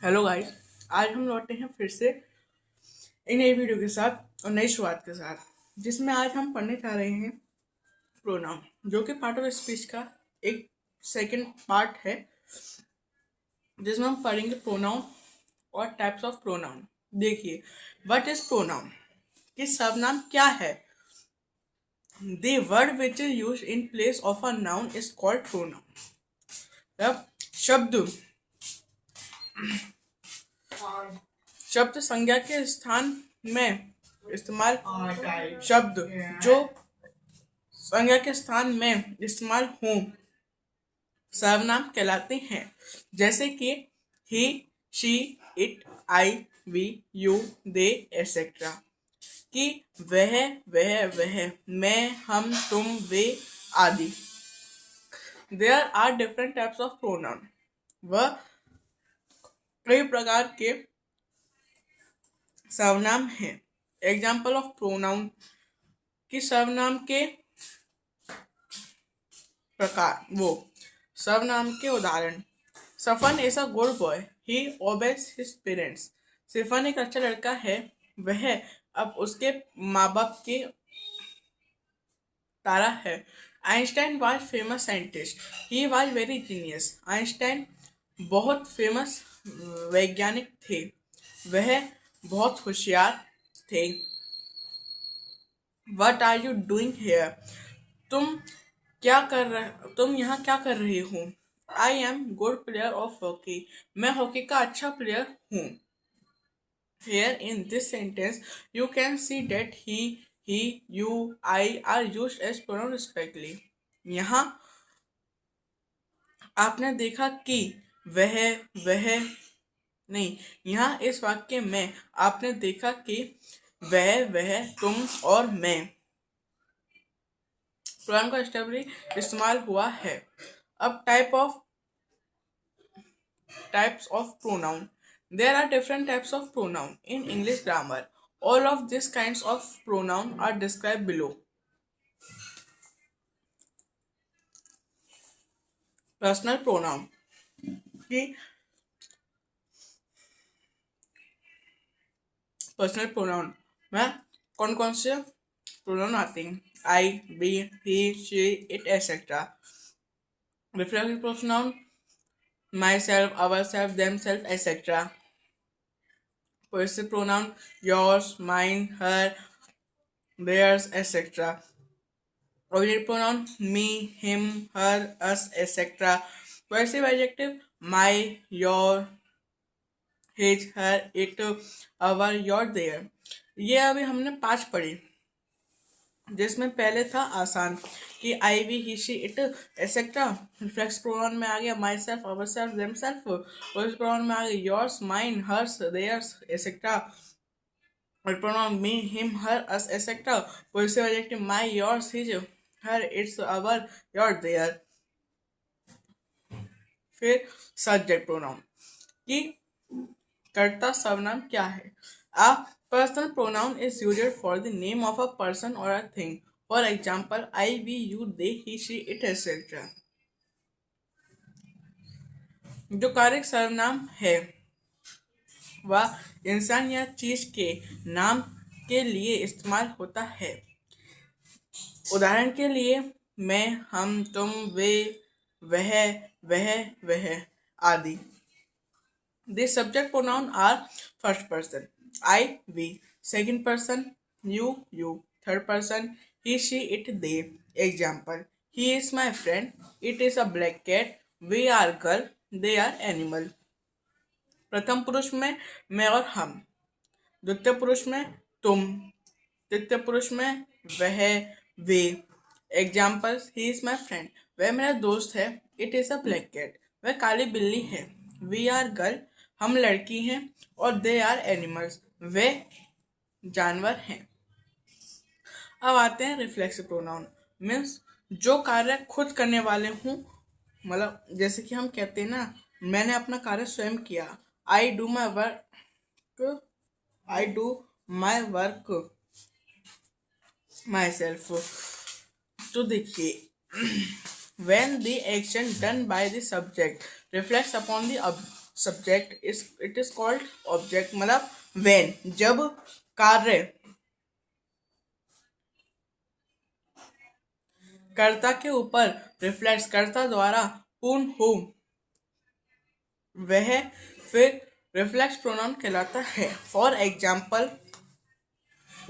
Hello guys. आज हम लौटे हैं फिर से एक नई वीडियो के साथ और नई शुरुआत के साथ, जिसमें आज हम पढ़ने जा रहे हैं प्रोनाउन, जो कि पार्ट ऑफ स्पीच का एक सेकंड पार्ट है, जिसमें हम पढ़ेंगे प्रोनाउन और टाइप्स ऑफ प्रोनाउन। देखिए, व्हाट इज प्रोनाउन, कि सर्वनाम क्या है। The word which is use in place of a noun is called pronoun. अब शब्द शब्द संज्ञा के स्थान में इस्तेमाल शब्द जो संज्ञा के स्थान में इस्तेमाल हों सर्वनाम कहलाते हैं। जैसे कि he, she, it, I, we, you, they et cetera. कि वह, मैं, हम, तुम, वे आदि। There are different types of pronoun. वह कई प्रकार के सर्वनाम हैं। एग्जाम्पल ऑफ प्रोनाउन, कि सर्वनाम के प्रकार वो सर्वनाम के उदाहरण। Safan is a good boy, he obeys his parents. Safan एक अच्छा लड़का है, वह अब उसके माँ बाप के तारा है। Einstein was famous scientist, he was very genius. Einstein बहुत फेमस वैज्ञानिक थे, वह बहुत होशियार थे। What are you doing here, तुम तुम यहाँ क्या कर रहे हो। I am good player of hockey, मैं हॉकी का अच्छा प्लेयर हूँ। Here in this sentence, you can see that he, you, I are used as pronoun respectively. यहाँ आपने देखा कि वह वह नहीं, यहाँ इस वाक्य में आपने देखा कि वह, तुम और मैं प्रोनाउन का इस्तेमाल हुआ है। अब types of pronoun. There are different types of pronoun in English grammar. All of these kinds of pronoun are described below. Personal pronoun की पर्सनल प्रोनाउन में कौन कौन से प्रोनाउन आते हैं। I, we, he, she, it et cetera. Reflexive pronoun myself, ourself, themself et cetera. Possessive pronoun yours, mine, her, theirs, etc. Object pronoun me, him, her, us, etc. Possessive adjective my, your, his, her, it, our, your, their। ये अभी हमने 5 पढ़ी, जिसमें पहले था आसान कि I, we, he, she, it et cetera. Reflex pronoun में आ गया myself, ourself, themself. Possessive pronoun में आ गया yours, mine, hers, theirs et cetera. और pronoun me, him, her, us, etc. Possessive adjective my, yours, his, her, its, our, your, their। फिर subject pronoun कि कर्ता सर्वनाम क्या है। A personal pronoun is used for the name of a person और a thing. For example I, we, you, they, he, she, it etcetera. जो कारक सर्वनाम है वह इंसान या चीज के नाम के लिए इस्तेमाल होता है। उदाहरण के लिए मैं, हम, तुम, वे, वह, वह आदि। The subject pronoun are first person I, we, second person you, third person he, she, it, they। Example: he is my friend, it is a black cat, we are girl, they are animal। प्रथम पुरुष में मैं और हम, द्वितीय पुरुष में तुम, तृतीय पुरुष में वह, वे। Examples: he is my friend, वह मेरा दोस्त है। It is a black cat, वह काली बिल्ली है। वी आर गर्ल, हम लड़की हैं। और दे आर एनिमल्स, वे जानवर हैं। अब आते हैं रिफ्लेक्सिव प्रोनाउन। मीन्स जो कार्य खुद करने वाले हूँ, मतलब जैसे कि हम कहते हैं ना, मैंने अपना कार्य स्वयं किया। I do my work, I do my work my self. तो देखिए, when the action done by the subject reflects upon the subject it is called object. मतलब व्हेन, जब कार्य कर्ता के ऊपर रिफ्लेक्स कर्ता द्वारा पूर्ण हो, वह फिर रिफ्लेक्स प्रोनाउन कहलाता है। फॉर एग्जाम्पल,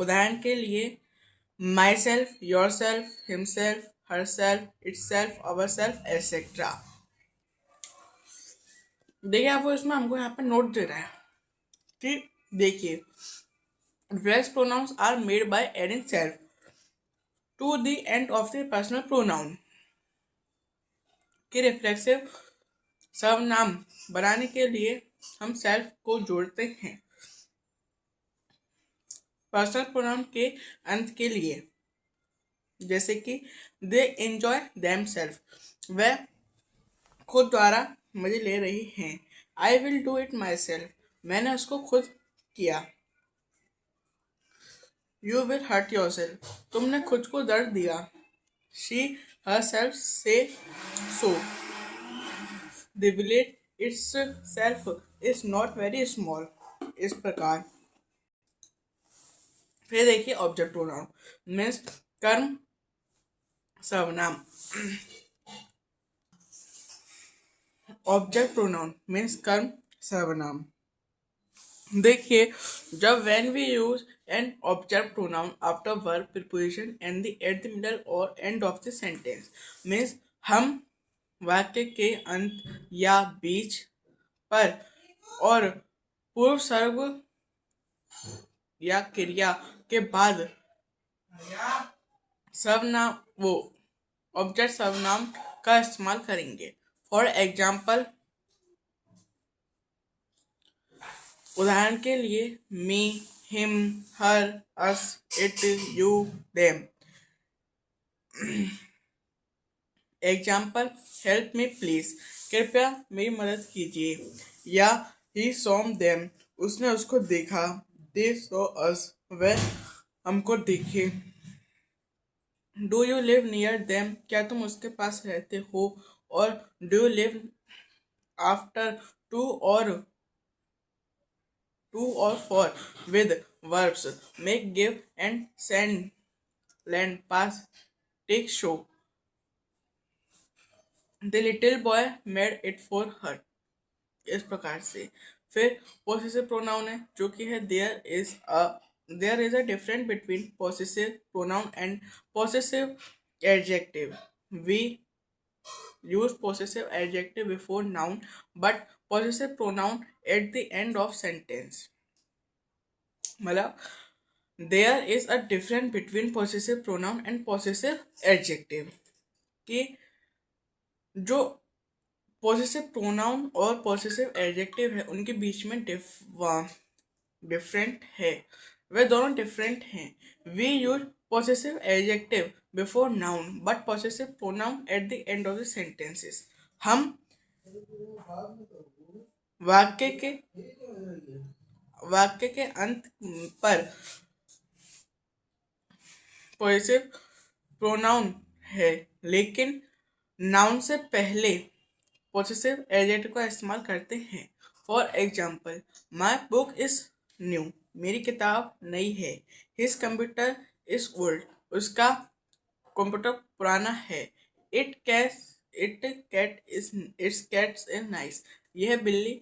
उदाहरण के लिए, my self, your self, himself, her self, it self, our self, etcetera. देखिए, आपको इसमें हमको यहाँ पे नोट दे रहा है कि देखिए, reflex pronouns are made by adding self to the end of the personal pronoun. कि रिफ्लेक्सिव सर्वनाम बनाने के लिए हम सेल्फ को जोड़ते हैं पर्सनल प्रोनाउन के अंत के लिए। जैसे कि दे एंजॉय देम सेल्फ, वह खुद द्वारा मजे ले रही हैं। I will do it myself, मैंने उसको खुद किया। You will hurt yourself, तुमने खुद को दर्द दिया। शी हर सेल्फ से सो, the village itself is not very small. इस प्रकार। फिर देखिए ऑब्जेक्ट प्रोनाउन मीन्स कर्म सर्वनाम। ऑब्जेक्ट प्रोनाउन मीन्स कर्म सर्वनाम। देखिए, जब when we use an object pronoun after verb preposition and the at the middle और end of the sentence, means हम वाक्य के अंत या बीच पर और पूर्व सर्व या क्रिया के बाद सर्वनाम वो ऑब्जेक्ट सर्वनाम का इस्तेमाल करेंगे। फॉर एग्जाम्पल, उदाहरण के लिए, me, him, her, us, it, you, them. Example, help me please, कृपया मेरी मदद कीजिए। या ही सॉम देम, उसने उसको देखा। दे सो अस, वह हमको देखे। Do you live near them, क्या तुम उसके पास रहते हो। और do you live after two और for with verbs make, give and send, lend, pass, take, show। the little boy made it for her। इस प्रकार से। फिर पोसेसिव प्रोनाउन है जो कि है there is a difference between possessive pronoun and possessive adjective. We use possessive adjective before noun but possessive pronoun at the end of sentence। मतलब there is a difference between possessive pronoun and possessive adjective. कि जो possessive pronoun और possessive adjective है उनके बीच में different है, वे दोनों different हैं। We use possessive adjective before noun but possessive pronoun at the end of the sentences. हम वाक्य के अंत पर पॉसेसिव प्रोनाउन है, लेकिन नाउन से पहले पॉसेसिव एडजेक्टिव का इस्तेमाल करते हैं। For example, my book is new, मेरी किताब नई है। हिज कंप्यूटर इज ओल्ड, उसका कंप्यूटर पुराना है। इट कैट इज नाइस, यह बिल्ली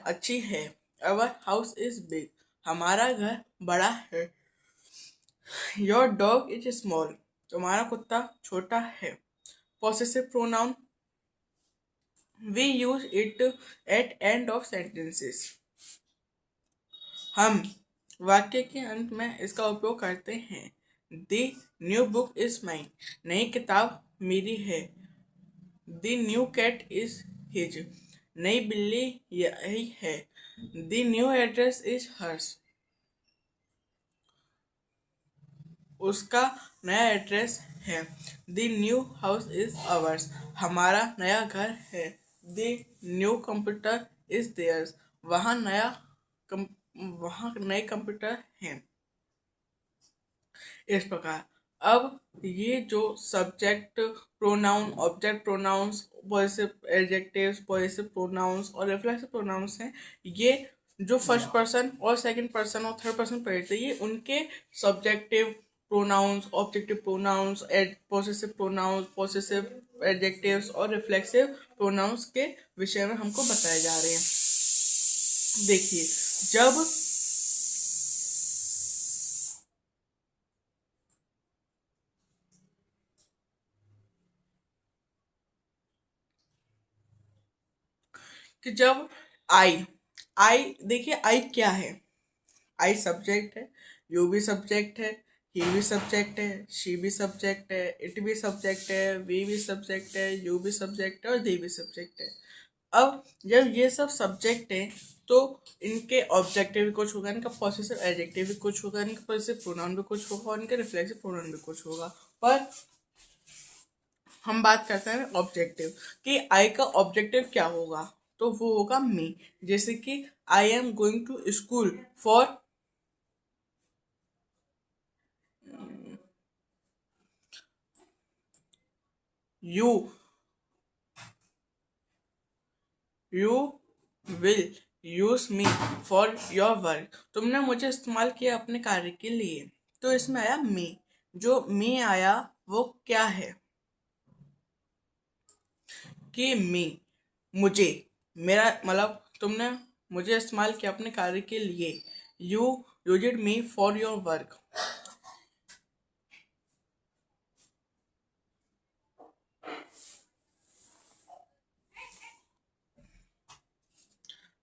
अच्छी है। अवर हाउस इज बिग, हमारा घर बड़ा है। योर डॉग इज स्मॉल, तुम्हारा कुत्ता छोटा है। Possessive pronoun we use it at end of sentences. हम वाक्य के अंत में इसका उपयोग करते हैं। The new book is mine, नई किताब मेरी है। The new cat is his, नई बिल्ली यही है। The new address is hers, उसका नया एड्रेस है। The new house is ours, हमारा नया घर है। The new computer is theirs, वहाँ नए कंप्यूटर हैं। इस प्रकार अब ये जो subject pronoun, object pronouns, positive adjectives, positive pronouns और रिफ्लेक्सिव प्रोनाउंस हैं, ये जो फर्स्ट पर्सन और सेकंड पर्सन और थर्ड पर्सन पढ़ते हैं, ये उनके subjective pronouns, objective pronouns, possessive pronouns, possessive adjectives और रिफ्लेक्सिव प्रोनाउंस के विषय में हमको बताए जा रहे हैं। देखिए, जब कि जब आई आई देखिए, आई क्या है? आई सब्जेक्ट है, यू भी सब्जेक्ट है, ही भी सब्जेक्ट है, शी भी सब्जेक्ट है, इट भी सब्जेक्ट है, वी भी सब्जेक्ट है, यू भी सब्जेक्ट है और दे भी सब्जेक्ट है। अब जब ये सब सब्जेक्ट हैं तो इनके ऑब्जेक्टिव भी कुछ होगा, इनका पॉसेसिव एडजेक्टिव भी कुछ होगा, इनका पॉसेसिव प्रोनाउन भी कुछ होगा और इनका रिफ्लेक्सिव प्रोनाउन भी कुछ होगा। पर हम बात करते हैं ऑब्जेक्टिव कि आई का ऑब्जेक्टिव क्या होगा, तो वो होगा मी। जैसे कि I am going to school for you, you will use me for your work. तुमने मुझे इस्तेमाल किया अपने कार्य के लिए, तो इसमें आया मी। जो मी आया वो क्या है कि मी, मुझे, मेरा मतलब तुमने मुझे इस्तेमाल किया अपने कार्य के लिए। You used me for your work.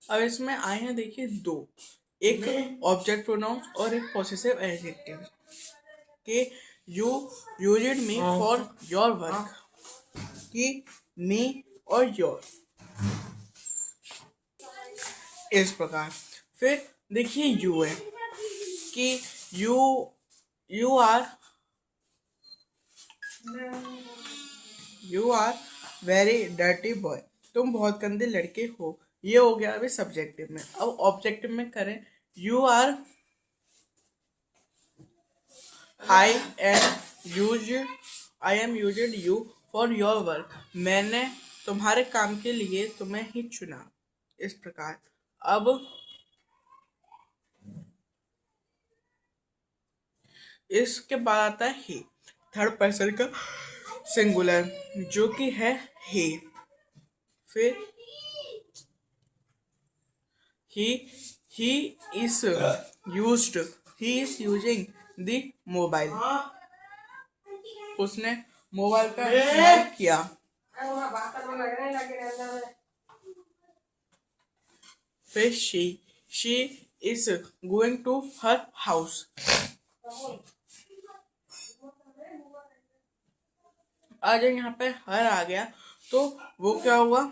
अब इसमें आए हैं देखिए दो, एक ऑब्जेक्ट प्रोनाउंस और एक पॉसेसिव एडजेक्टिव कि you used me for your work, कि मी और योर, इस प्रकार। फिर देखिए यू है कि you you are you are very dirty boy, तुम बहुत गंदे लड़के हो। ये हो गया अभी सब्जेक्टिव में। अब ऑब्जेक्टिव में करें, you are I am use I am used you for your work, मैंने तुम्हारे काम के लिए तुम्हें ही चुना, इस प्रकार। अब इसके बाद आता है ही, थर्ड पर्सन का सिंगुलर, जो कि है ही। फिर he he is used he is using the mobile, उसने मोबाइल का इस्तेमाल किया। फिर she is going to her house। आज यहाँ पे हर आ गया तो वो क्या हुआ